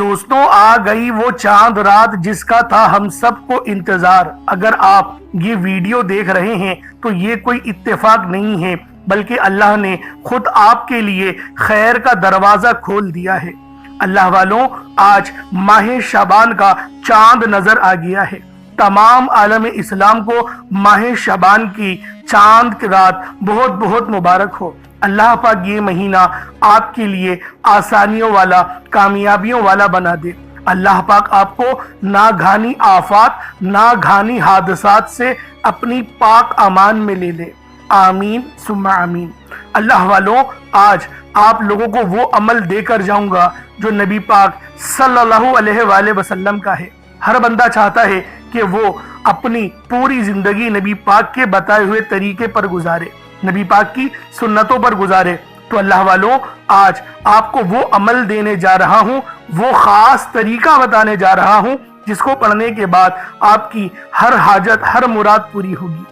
دوستوں آ گئی وہ چاند رات جس کا تھا ہم سب کو انتظار۔ اگر آپ یہ ویڈیو دیکھ رہے ہیں تو یہ کوئی اتفاق نہیں ہے بلکہ اللہ نے خود آپ کے لیے خیر کا دروازہ کھول دیا ہے۔ اللہ والوں، آج ماہ شعبان کا چاند نظر آ گیا ہے۔ تمام عالم اسلام کو ماہ شعبان کی چاند کی رات بہت بہت مبارک ہو۔ اللہ پاک یہ مہینہ آپ کے لیے آسانیوں والا، کامیابیوں والا بنا دے۔ اللہ پاک آپ کو ناگہانی آفات، ناگہانی حادثات سے اپنی پاک امان میں لے لے۔ آمین ثم آمین۔ اللہ والوں، آج آپ لوگوں کو وہ عمل دے کر جاؤں گا جو نبی پاک صلی اللہ علیہ وآلہ وسلم کا ہے۔ ہر بندہ چاہتا ہے کہ وہ اپنی پوری زندگی نبی پاک کے بتائے ہوئے طریقے پر گزارے، نبی پاک کی سنتوں پر گزارے۔ تو اللہ والوں، آج آپ کو وہ عمل دینے جا رہا ہوں، وہ خاص طریقہ بتانے جا رہا ہوں جس کو پڑھنے کے بعد آپ کی ہر حاجت، ہر مراد پوری ہوگی۔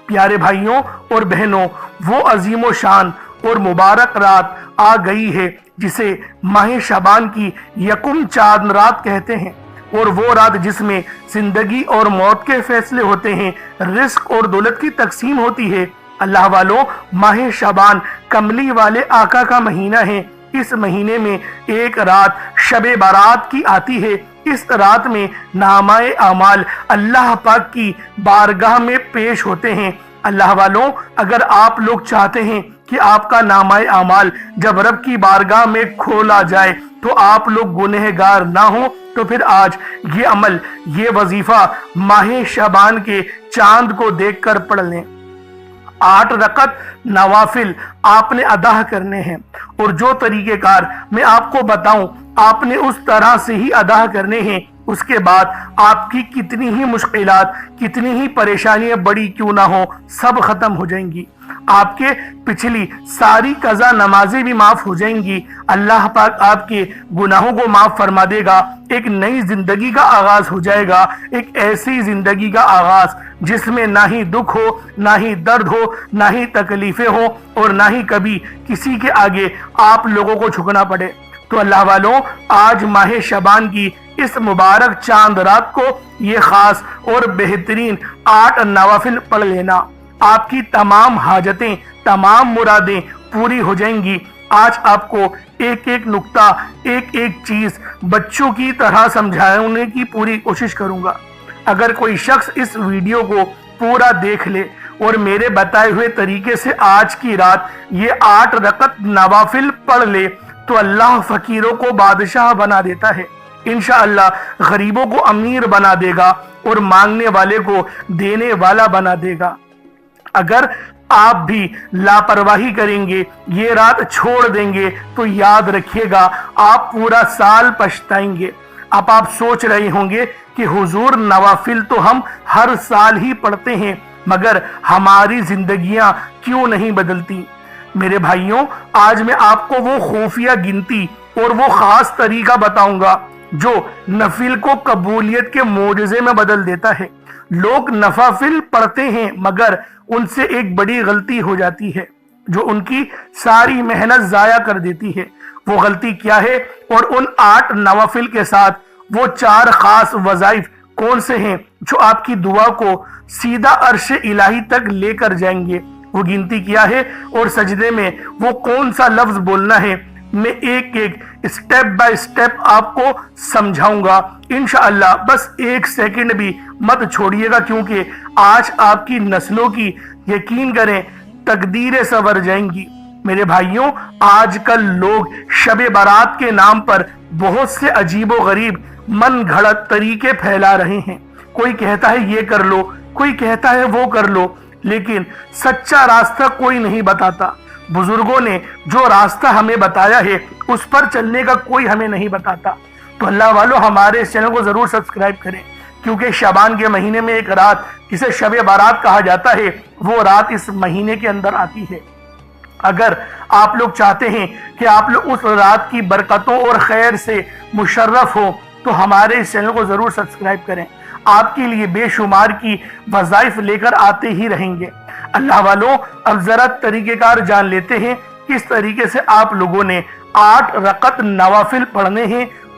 پیارے بھائیوں اور بہنوں، وہ عظیم و شان اور مبارک رات آ گئی ہے جسے ماہ شعبان کی یکم چاند رات کہتے ہیں، اور وہ رات جس میں زندگی اور موت کے فیصلے ہوتے ہیں، رزق اور دولت کی تقسیم ہوتی ہے۔ اللہ والوں، ماہ شعبان کملی والے آقا کا مہینہ ہے۔ اس مہینے میں ایک رات شب برات کی آتی ہے۔ اس رات میں نامہ اعمال اللہ پاک کی بارگاہ میں پیش ہوتے ہیں۔ اللہ والوں، اگر آپ لوگ چاہتے ہیں کہ آپ کا نامہ اعمال جب رب کی بارگاہ میں کھولا جائے تو آپ لوگ گنہگار نہ ہوں، تو پھر آج یہ عمل، یہ وظیفہ ماہ شعبان کے چاند کو دیکھ کر پڑھ لیں۔ 8 رکعت نوافل آپ نے ادا کرنے ہیں، اور جو طریقہ کار میں آپ کو بتاؤں آپ نے اس طرح سے ہی ادا کرنے ہیں۔ اس کے بعد آپ کی کتنی ہی مشکلات، کتنی ہی پریشانیاں بڑی کیوں نہ ہو، سب ختم ہو جائیں گی۔ آپ کے پچھلی ساری قضا نمازیں بھی معاف ہو جائیں گی۔ اللہ پاک آپ کے گناہوں کو معاف فرما دے گا۔ ایک نئی زندگی کا آغاز ہو جائے گا، ایک ایسی زندگی کا آغاز جس میں نہ ہی دکھ ہو، نہ ہی درد ہو، نہ ہی تکلیفیں ہو، اور نہ ہی کبھی کسی کے آگے آپ لوگوں کو جھکنا پڑے۔ تو اللہ والوں، آج ماہ شعبان کی اس مبارک چاند رات کو یہ خاص اور بہترین 8 نوافل پڑھ لینا۔ آپ کی تمام حاجتیں، تمام مرادیں پوری ہو جائیں گی۔ آج آپ کو ایک ایک نقطہ، ایک ایک چیز بچوں کی طرح سمجھانے کی پوری کوشش کروں گا۔ اگر کوئی شخص اس ویڈیو کو پورا دیکھ لے اور میرے بتائے ہوئے طریقے سے آج کی رات یہ 8 رکعت نوافل پڑھ لے تو اللہ فقیروں کو بادشاہ بنا دیتا ہے، انشاءاللہ غریبوں کو امیر بنا دے گا، اور مانگنے والے کو دینے والا بنا دے گا۔ اگر آپ بھی لاپرواہی کریں گے، یہ رات چھوڑ دیں گے، تو یاد رکھیے گا آپ پورا سال پچھتائیں گے۔ اب آپ سوچ رہے ہوں گے کہ حضور نوافل تو ہم ہر سال ہی پڑھتے ہیں، مگر ہماری زندگیاں کیوں نہیں بدلتی؟ میرے بھائیوں، آج میں آپ کو وہ خفیہ گنتی اور وہ خاص طریقہ بتاؤں گا جو نفل کو قبولیت کے معجزے میں بدل دیتا ہے۔ لوگ نوافل پڑھتے ہیں مگر ان سے ایک بڑی غلطی ہو جاتی ہے جو ان کی ساری محنت ضائع کر دیتی ہے۔ وہ غلطی کیا ہے، اور ان 8 نوافل کے ساتھ وہ 4 خاص وظائف کون سے ہیں جو آپ کی دعا کو سیدھا عرش الہی تک لے کر جائیں گے؟ وہ گنتی کیا ہے، اور سجدے میں وہ کون سا لفظ بولنا ہے؟ میں ایک ایک اسٹیپ بائی سٹیپ آپ کو سمجھاؤں گا انشاءاللہ۔ بس 1 سیکنڈ بھی مت چھوڑیے گا، کیونکہ آج آپ کی نسلوں کی، یقین کریں، تقدیریں سنور جائیں گی۔ میرے بھائیوں، آج کل لوگ شب برات کے نام پر بہت سے عجیب و غریب من گھڑت طریقے پھیلا رہے ہیں۔ کوئی کہتا ہے یہ کر لو، کوئی کہتا ہے وہ کر لو، لیکن سچا راستہ کوئی نہیں بتاتا۔ بزرگوں نے جو راستہ ہمیں بتایا ہے اس پر چلنے کا کوئی ہمیں نہیں بتاتا۔ تو اللہ والوں، ہمارے اس چینل کو ضرور سبسکرائب کریں، کیونکہ شعبان کے مہینے میں ایک رات جسے شب برات کہا جاتا ہے، وہ رات اس مہینے کے اندر آتی ہے۔ اگر آپ لوگ چاہتے ہیں کہ آپ لوگ اس رات کی برکتوں اور خیر سے مشرف ہو تو ہمارے اس چینل کو ضرور سبسکرائب کریں۔ آپ کے لیے بے شمار کی وظائف لے کر آتے ہی رہیں گے۔ اللہ والوں، اب ذرا طریقہ کار جان لیتے ہیں کس طریقے سے آپ لوگوں نے 8 رکعت نوافل پڑھنے ہیں،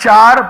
4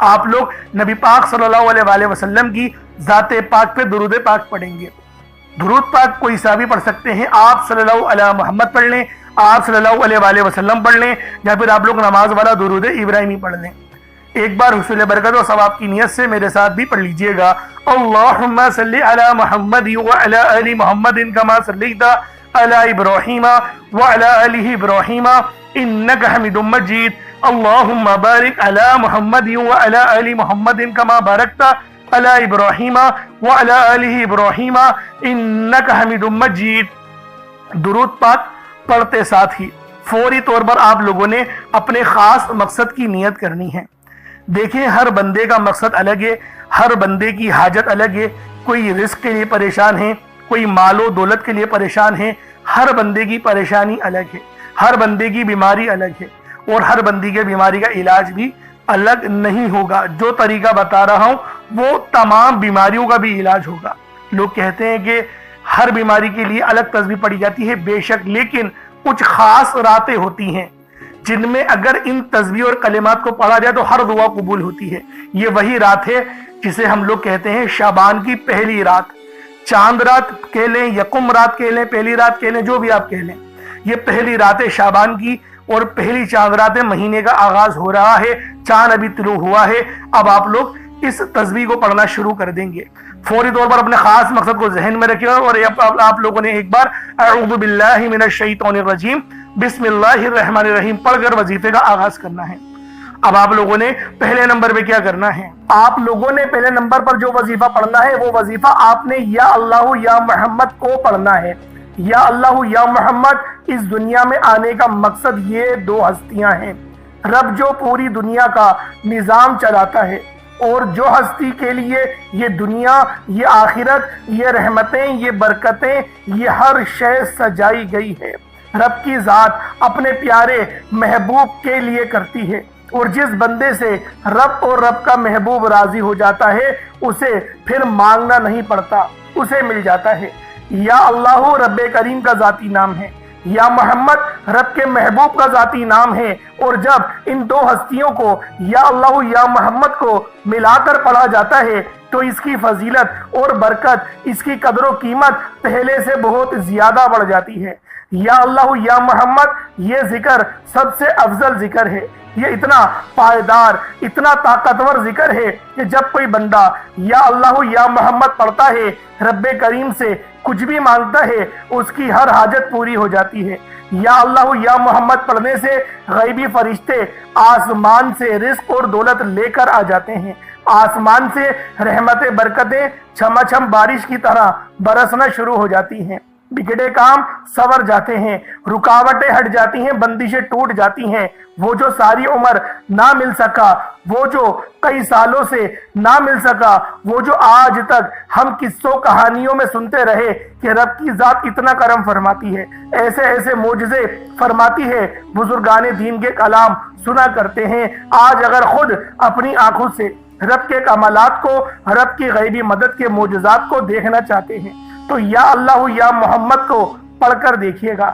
آپ لوگ نبی پاک صلی اللہ علیہ وآلہ وسلم کی ذات پاک پہ درود پاک پڑھیں گے۔ درود پاک کوئی صحابی پڑھ سکتے ہیں، آپ صلی اللہ علیہ محمد پڑھ لیں، آپ صلی اللہ علیہ وآلہ وسلم پڑھ لیں، یا پھر آپ لوگ نماز والا درود ابراہیمی پڑھ لیں۔ ایک بار حصول برکت و ثواب کی نیت سے میرے ساتھ بھی پڑھ لیجئے گا۔ اللہم صلی علی محمد وعلی آل محمد کما صلیت علی ابراہیم وعلی آل ابراہیم انک حمید مجید۔ اللہم بارک علی محمد وعلی آل محمد کما بارکت علی ابراہیم وعلی آل ابراہیم انک حمید مجید۔ درود پاک پڑھتے ساتھ ہی فوری طور پر آپ لوگوں نے اپنے خاص مقصد کی نیت کرنی ہے۔ دیکھیں ہر بندے کا مقصد الگ ہے، ہر بندے کی حاجت الگ ہے، کوئی رزق کے لیے پریشان ہے، کوئی مال و دولت کے لیے پریشان ہے، ہر بندے کی پریشانی الگ ہے، ہر بندے کی بیماری الگ ہے، اور ہر بندی کے بیماری کا علاج بھی الگ نہیں ہوگا۔ جو طریقہ بتا رہا ہوں وہ تمام بیماریوں کا بھی علاج ہوگا۔ لوگ کہتے ہیں کہ ہر بیماری کے لیے الگ تسبیح پڑھی جاتی ہے، بے شک، لیکن کچھ خاص راتیں ہوتی ہیں جن میں اگر ان تسبیح اور کلمات کو پڑھا جائے تو ہر دعا قبول ہوتی ہے۔ یہ وہی رات ہے جسے ہم لوگ کہتے ہیں شعبان کی پہلی رات، چاند رات کہہ لیں، یکم رات کہہ لیں، پہلی رات کہہ لیں، جو بھی آپ کہہ لیں۔ یہ پہلی رات ہے شعبان کی، اور پہلی چاند رات مہینے کا آغاز ہو رہا ہے، چاند ابھی طلوع ہوا ہے۔ اب آپ لوگ اس تسبیح کو پڑھنا شروع کر دیں گے۔ فوری طور پر اپنے خاص مقصد کو ذہن میں رکھیں، اور آپ لوگوں نے ایک بار اعوذ باللہ من الشیطان الرجیم بسم اللہ الرحمن الرحیم پڑھ کر وظیفے کا آغاز کرنا ہے۔ اب آپ لوگوں نے پہلے نمبر پہ کیا کرنا ہے؟ آپ لوگوں نے پہلے نمبر پر جو وظیفہ پڑھنا ہے وہ وظیفہ آپ نے یا اللہ یا محمد کو پڑھنا ہے۔ یا اللہ یا محمد اس دنیا میں آنے کا مقصد یہ دو ہستیاں ہیں، رب جو پوری دنیا کا نظام چلاتا ہے، اور جو ہستی کے لیے یہ دنیا، یہ آخرت، یہ رحمتیں، یہ برکتیں، یہ ہر شے سجائی گئی ہے، رب کی ذات اپنے پیارے محبوب کے لیے کرتی ہے، اور جس بندے سے رب اور رب کا محبوب راضی ہو جاتا ہے اسے پھر مانگنا نہیں پڑتا، اسے مل جاتا ہے۔ یا اللہ رب کریم کا ذاتی نام ہے، یا محمد رب کے محبوب کا ذاتی نام ہے، اور جب ان دو ہستیوں کو یا اللہ یا محمد کو ملا کر پڑھا جاتا ہے تو اس کی فضیلت اور برکت، اس کی قدر و قیمت پہلے سے بہت زیادہ بڑھ جاتی ہے۔ یا اللہ یا محمد یہ ذکر سب سے افضل ذکر ہے، یہ اتنا پائیدار، اتنا طاقتور ذکر ہے کہ جب کوئی بندہ یا اللہ یا محمد پڑھتا ہے، رب کریم سے کچھ بھی مانگتا ہے، اس کی ہر حاجت پوری ہو جاتی ہے۔ یا اللہ یا محمد پڑھنے سے غیبی فرشتے آسمان سے رزق اور دولت لے کر آ جاتے ہیں، آسمان سے رحمتیں برکتیں چھما چھم بارش کی طرح برسنا شروع ہو جاتی ہیں، بگڑے کام سور جاتے ہیں، رکاوٹیں ہٹ جاتی ہیں، بندشیں ٹوٹ جاتی ہیں۔ وہ جو ساری عمر نہ مل سکا، وہ جو کئی سالوں سے نہ مل سکا، وہ جو آج تک ہم قصوں کہانیوں میں سنتے رہے کہ رب کی ذات اتنا کرم فرماتی ہے، ایسے ایسے معجزے فرماتی ہے، بزرگان دین کے کلام سنا کرتے ہیں، آج اگر خود اپنی آنکھوں سے رب کے کمالات کو، رب کی غیبی مدد کے معجزات کو دیکھنا چاہتے ہیں تو یا اللہ یا محمد کو پڑھ کر دیکھیے گا۔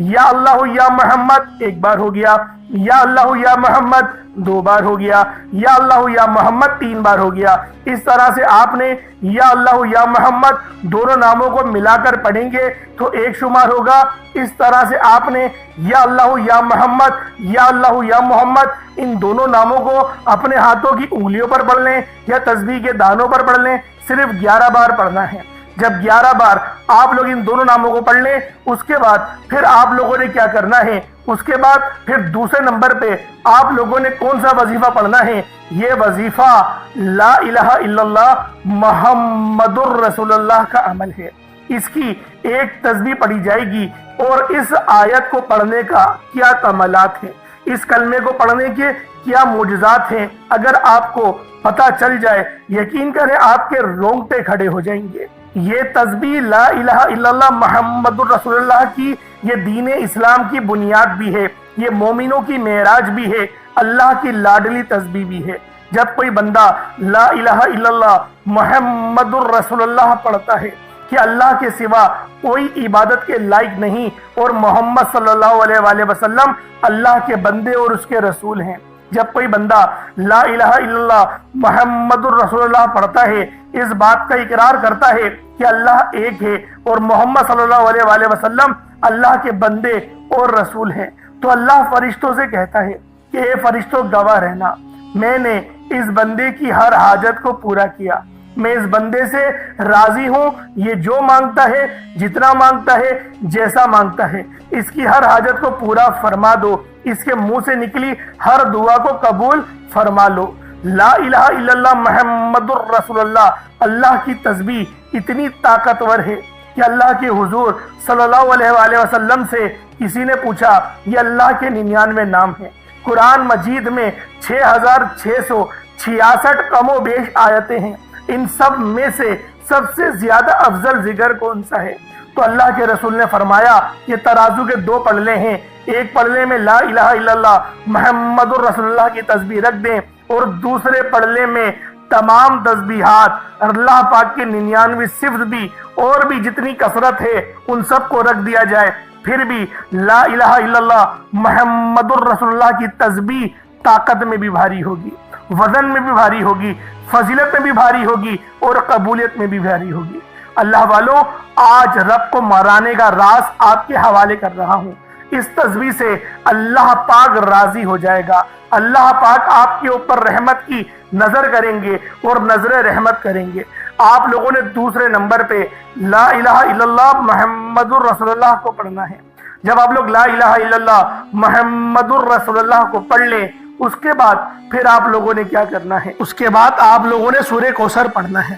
یا اللہ یا محمد ایک بار ہو گیا، یا اللہ یا محمد دو بار ہو گیا، یا اللہ یا محمد تین بار ہو گیا۔ اس طرح سے آپ نے یا اللہ یا محمد دونوں ناموں کو ملا کر پڑھیں گے تو ایک شمار ہوگا۔ اس طرح سے آپ نے یا اللہ یا محمد، یا اللہ یا محمد ان دونوں ناموں کو اپنے ہاتھوں کی انگلیوں پر پڑھ لیں یا تسبیح کے دانوں پر پڑھ لیں، صرف 11 بار پڑھنا ہے۔ جب 11 بار آپ لوگ ان دونوں ناموں کو پڑھ لیں، اس کے بعد پھر آپ لوگوں نے کیا کرنا ہے؟ اس کے بعد پھر دوسرے نمبر پہ آپ لوگوں نے کون سا وظیفہ پڑھنا ہے؟ یہ وظیفہ لا الہ الا اللہ محمد الرسول اللہ کا عمل ہے۔ اس کی ایک تسبیح پڑھی جائے گی، اور اس آیت کو پڑھنے کا کیا کمالات ہیں، اس کلمے کو پڑھنے کے کیا معجزات ہیں، اگر آپ کو پتہ چل جائے، یقین کریں آپ کے رونگٹے کھڑے ہو جائیں گے۔ یہ تسبیح لا الہ الا اللہ محمد الرسول اللہ کی یہ دین اسلام کی بنیاد بھی ہے، یہ مومنوں کی معراج بھی ہے، اللہ کی لاڈلی تسبیح بھی ہے۔ جب کوئی بندہ لا الہ الا اللہ محمد الرسول اللہ پڑھتا ہے کہ اللہ کے سوا کوئی عبادت کے لائق نہیں، اور محمد صلی اللہ علیہ وآلہ وسلم اللہ کے بندے اور اس کے رسول ہیں، جب کوئی بندہ لا الہ الا اللہ محمد الرسول اللہ پڑھتا ہے، اس بات کا اقرار کرتا ہے کہ اللہ ایک ہے اور محمد صلی اللہ علیہ وآلہ وسلم اللہ کے بندے اور رسول ہیں، تو اللہ فرشتوں سے کہتا ہے کہ اے فرشتوں گواہ رہنا، میں نے اس بندے کی ہر حاجت کو پورا کیا، میں اس بندے سے راضی ہوں، یہ جو مانگتا ہے، جتنا مانگتا ہے، جیسا مانگتا ہے، اس کی ہر حاجت کو پورا فرما دو، اس کے منہ سے نکلی ہر دعا کو قبول فرما لو۔ لا الہ الا اللہ محمد الرسول اللہ، اللہ کی تسبیح اتنی طاقتور ہے کہ اللہ کے حضور صلی اللہ علیہ وآلہ وسلم سے کسی نے پوچھا، یہ اللہ کے 99 نام ہیں، قرآن مجید میں 6666 کم و بیش آیتیں ہیں، ان سب میں سے سب سے زیادہ افضل ذکر کون سا ہے؟ تو اللہ کے رسول نے فرمایا یہ ترازو کے 2 پلڑے ہیں، ایک پلڑے میں لا الہ الا اللہ محمد الرسول اللہ کی تسبیح رکھ دیں اور دوسرے پلڑے میں تمام تسبیحات اللہ پاک کے 99 صفت بھی اور بھی جتنی کثرت ہے ان سب کو رکھ دیا جائے، پھر بھی لا الہ الا اللہ محمد الرسول اللہ کی تسبیح طاقت میں بھی بھاری ہوگی، وزن میں بھی بھاری ہوگی، فضیلت میں بھی بھاری ہوگی اور قبولیت میں بھی بھاری ہوگی۔ اللہ والوں، آج رب کو مرانے کا راز آپ کے حوالے کر رہا ہوں، اس تسبیح سے اللہ پاک راضی ہو جائے گا، اللہ پاک آپ کے اوپر رحمت کی نظر کریں گے اور نظر رحمت کریں گے۔ آپ لوگوں نے دوسرے نمبر پہ لا الہ الا اللہ محمد الرسول اللہ کو پڑھنا ہے۔ جب آپ لوگ لا الہ الا اللہ محمد الرسول اللہ کو پڑھ لیں، اس کے بعد پھر آپ لوگوں نے کیا کرنا ہے؟ اس کے بعد آپ لوگوں نے سورہ کوثر پڑھنا ہے۔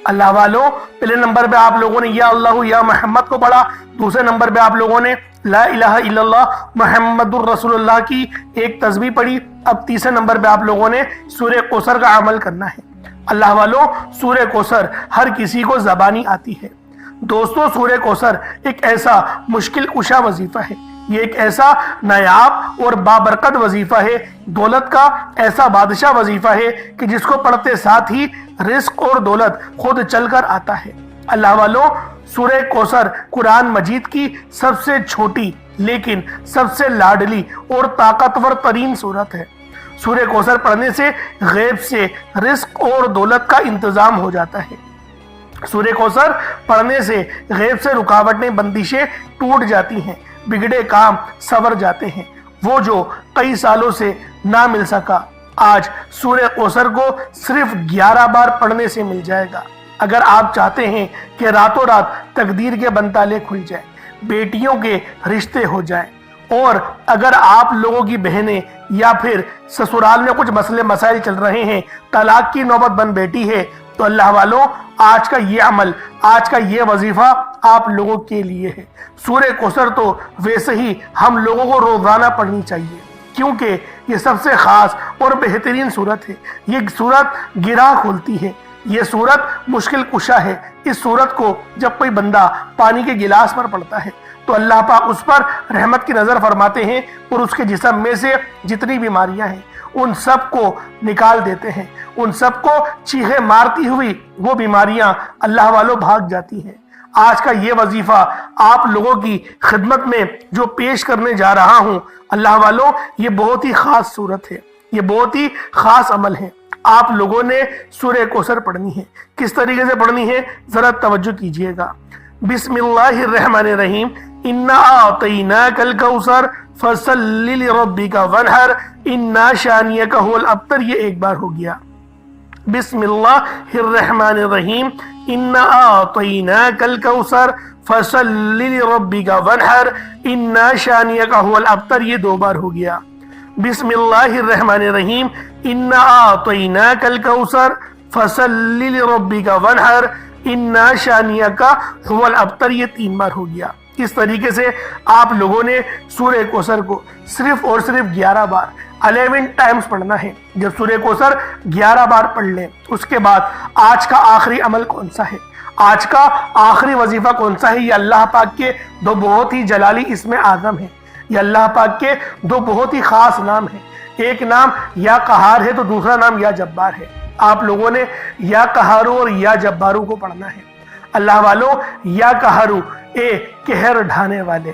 اللہ والوں، پہلے نمبر پہ آپ لوگوں نے یا اللہ یا محمد کو پڑھا، دوسرے نمبر پہ آپ لوگوں نے لا الہ الا اللہ محمد الرسول اللہ کی ایک تسبیح پڑھی، اب تیسرے نمبر پہ آپ لوگوں نے سورہ کوثر کا عمل کرنا ہے۔ اللہ والوں، سورہ کوثر ہر کسی کو زبانی آتی ہے۔ دوستو، سورہ کوثر ایک ایسا مشکل کشا وظیفہ ہے، یہ ایک ایسا نایاب اور بابرکت وظیفہ ہے، دولت کا ایسا بادشاہ وظیفہ ہے کہ جس کو پڑھتے ساتھ ہی رزق اور دولت خود چل کر آتا ہے۔ اللہ والوں، سورہ کوثر قرآن مجید کی سب سے چھوٹی لیکن سب سے لاڈلی اور طاقتور ترین سورت ہے۔ سورہ کوثر پڑھنے سے غیب سے رزق اور دولت کا انتظام ہو جاتا ہے۔ سورہ کوثر پڑھنے سے غیب سے رکاوٹیں، بندشیں ٹوٹ جاتی ہیں، بگڑے کام سنور جاتے ہیں۔ وہ جو کئی سالوں سے نہ مل سکا، آج سورہ کوثر کو صرف 11 بار پڑھنے سے مل جائے گا۔ اگر آپ چاہتے ہیں کہ راتوں رات تقدیر کے بنتالے کھل جائیں، بیٹیوں کے رشتے ہو جائیں، اور اگر آپ لوگوں کی بہنیں یا پھر سسرال میں کچھ مسئلے مسائل چل رہے ہیں، طلاق کی نوبت بن بیٹھی ہے، تو اللہ والوں، آج کا یہ عمل، آج کا یہ وظیفہ آپ لوگوں کے لیے ہے۔ سورہ کوثر تو ویسے ہی ہم لوگوں کو روزانہ پڑھنی چاہیے، کیونکہ یہ سب سے خاص اور بہترین سورت ہے۔ یہ سورت گراہ کھولتی ہے، یہ سورت مشکل کشا ہے۔ اس سورت کو جب کوئی بندہ پانی کے گلاس پر پڑھتا ہے تو اللہ پاک اس پر رحمت کی نظر فرماتے ہیں اور اس کے جسم میں سے جتنی بیماریاں ہیں ان سب کو نکال دیتے ہیں، ان سب کو چیخے مارتی ہوئی وہ بیماریاں اللہ والوں بھاگ جاتی ہیں۔ آج کا یہ وظیفہ آپ لوگوں کی خدمت میں جو پیش کرنے جا رہا ہوں، اللہ والوں، یہ بہت ہی خاص صورت ہے، یہ بہت ہی خاص عمل ہے۔ آپ لوگوں نے سورہ کوثر پڑھنی ہے۔ کس طریقے سے پڑھنی ہے ذرا توجہ کیجئے گا۔ بسم اللہ الرحمن الرحیم، انا اعطیناک الکوثر فصل لربک وانحر انا شانیک هو الابتر، یہ ایک بار ہو گیا۔ بسم اللہ الرحمن الرحیم، انا اعطیناک الکوثر فصل لربک وانحر انا شانیک هو الابتر، یہ 2 بار ہو گیا۔ بسم اللہ الرحمن الرحیم، انا اعطیناک الکوثر فصل لربک وانحر انا شانیک هو الابتر، یہ 3 بار ہو گیا۔ اس طریقے سے آپ لوگوں نے سورہ کوثر کو صرف اور صرف 11 بار 11 ٹائمز پڑھنا ہے۔ جب سورہ کوثر 11 بار پڑھ لیں، اس کے بعد آج کا آخری عمل کون سا ہے، آج کا آخری وظیفہ کون سا ہے؟ یہ اللہ پاک کے 2 بہت ہی جلالی اسم اعظم ہیں، یہ اللہ پاک کے 2 بہت ہی خاص نام ہیں۔ ایک نام یا قہار ہے تو دوسرا نام یا جبار ہے۔ آپ لوگوں نے یا قہارو اور یا جبارو کو پڑھنا ہے۔ اللہ والوں، یا قہارو اے قہر ڈھانے والے،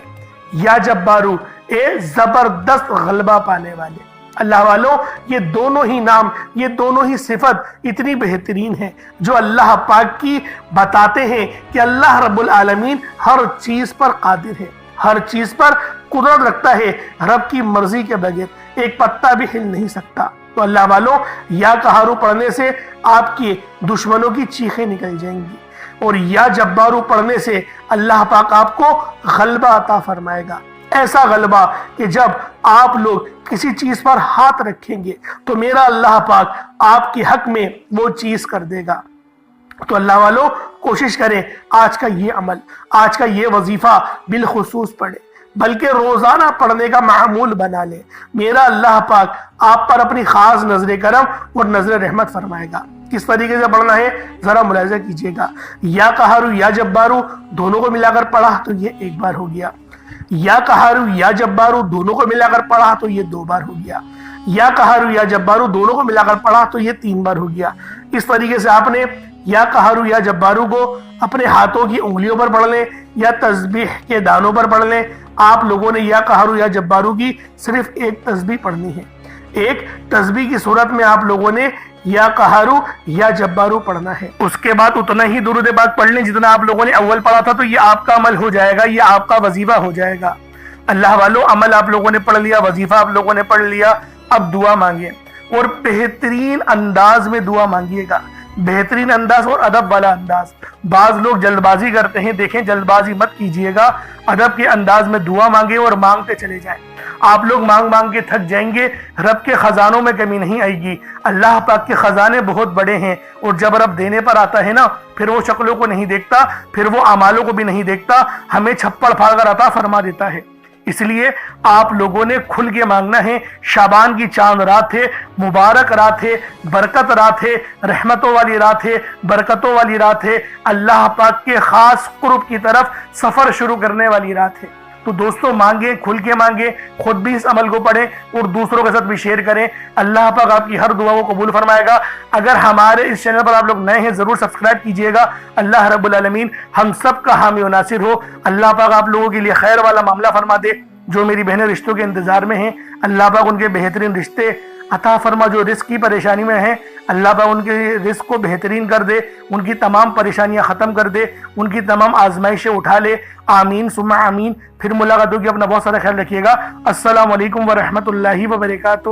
یا جبارو اے زبردست غلبہ پانے والے۔ اللہ والوں، یہ دونوں ہی نام، یہ دونوں ہی صفت اتنی بہترین ہیں جو اللہ پاک کی بتاتے ہیں کہ اللہ رب العالمین ہر چیز پر قادر ہے، ہر چیز پر قدرت رکھتا ہے، رب کی مرضی کے بغیر ایک پتا بھی ہل نہیں سکتا۔ تو اللہ والوں، یا قہارو پڑھنے سے آپ کے دشمنوں کی چیخیں نکل جائیں گی، اور یا جبارو پڑھنے سے اللہ پاک آپ کو غلبہ عطا فرمائے گا، ایسا غلبہ کہ جب آپ لوگ کسی چیز پر ہاتھ رکھیں گے تو میرا اللہ پاک آپ کے حق میں وہ چیز کر دے گا۔ تو اللہ والوں، کوشش کریں آج کا یہ عمل، آج کا یہ وظیفہ بالخصوص پڑھیں، بلکہ روزانہ پڑھنے کا معمول بنا لیں۔ میرا اللہ پاک آپ پر اپنی خاص نظر کرم اور نظر رحمت فرمائے گا۔ کس طریقے سے پڑھنا ہے ذرا ملاحظہ کیجئے گا۔ یا قہارو یا جبارو دونوں کو ملا کر پڑھا تو یہ ایک بار ہو گیا، یا قہارو یا جبارو دونوں کو ملا کر پڑھا تو یہ 2 بار ہو گیا، یا قہارو یا جبارو دونوں کو ملا کر پڑھا تو یہ 3 بار ہو گیا۔ اس طریقے سے آپ نے یا قہارو یا جبارو کو اپنے ہاتھوں کی انگلیوں پر پڑھ لیں یا تسبیح کے دانوں پر پڑھ لیں۔ آپ لوگوں نے یا قہارو یا جبارو کی صرف ایک تسبیح پڑھنی ہے، ایک تسبیح کی صورت میں آپ لوگوں نے یا قہارو یا جبارو پڑھنا ہے۔ اس کے بعد اتنا ہی درود پاک پڑھ لیں جتنا آپ لوگوں نے اول پڑھا تھا، تو یہ آپ کا عمل ہو جائے گا، یہ آپ کا وظیفہ ہو جائے گا۔ اللہ والوں، عمل آپ لوگوں نے پڑھ لیا، وظیفہ آپ لوگوں نے پڑھ لیا، اب دعا مانگیں، اور بہترین انداز میں دعا مانگیے گا، بہترین انداز اور ادب والا انداز۔ بعض لوگ جلد بازی کرتے ہیں، دیکھیں جلد بازی مت کیجیے گا، ادب کے انداز میں دعا مانگیں اور مانگتے چلے جائیں۔ آپ لوگ مانگ مانگ کے تھک جائیں گے، رب کے خزانوں میں کمی نہیں آئے گی۔ اللہ پاک کے خزانے بہت بڑے ہیں، اور جب رب دینے پر آتا ہے نا، پھر وہ شکلوں کو نہیں دیکھتا، پھر وہ اعمالوں کو بھی نہیں دیکھتا، ہمیں چھپڑ پھاڑ کر عطا فرما دیتا ہے۔ اس لیے آپ لوگوں نے کھل کے مانگنا ہے۔ شعبان کی چاند رات ہے، مبارک رات ہے، برکت رات ہے، رحمتوں والی رات ہے، برکتوں والی رات ہے، اللہ پاک کے خاص قرب کی طرف سفر شروع کرنے والی رات ہے۔ تو دوستوں، مانگیں، کھل کے مانگیں، خود بھی اس عمل کو پڑھیں اور دوسروں کے ساتھ بھی شیئر کریں۔ اللہ پاک آپ کی ہر دعا کو قبول فرمائے گا۔ اگر ہمارے اس چینل پر آپ لوگ نئے ہیں، ضرور سبسکرائب کیجئے گا۔ اللہ رب العالمین ہم سب کا حامی و ناصر ہو۔ اللہ پاک آپ لوگوں کے لیے خیر والا معاملہ فرما دے۔ جو میری بہنیں رشتوں کے انتظار میں ہیں، اللہ پاک ان کے بہترین رشتے عطا فرما۔ جو رزق کی پریشانی میں ہیں، اللہ پاک ان کے رزق کو بہترین کر دے، ان کی تمام پریشانیاں ختم کر دے، ان کی تمام آزمائشیں اٹھا لے۔ آمین ثم آمین۔ پھر ملاقات ہوگی، اپنا بہت سارا خیال رکھیے گا۔ السلام علیکم ورحمۃ اللہ وبرکاتہ۔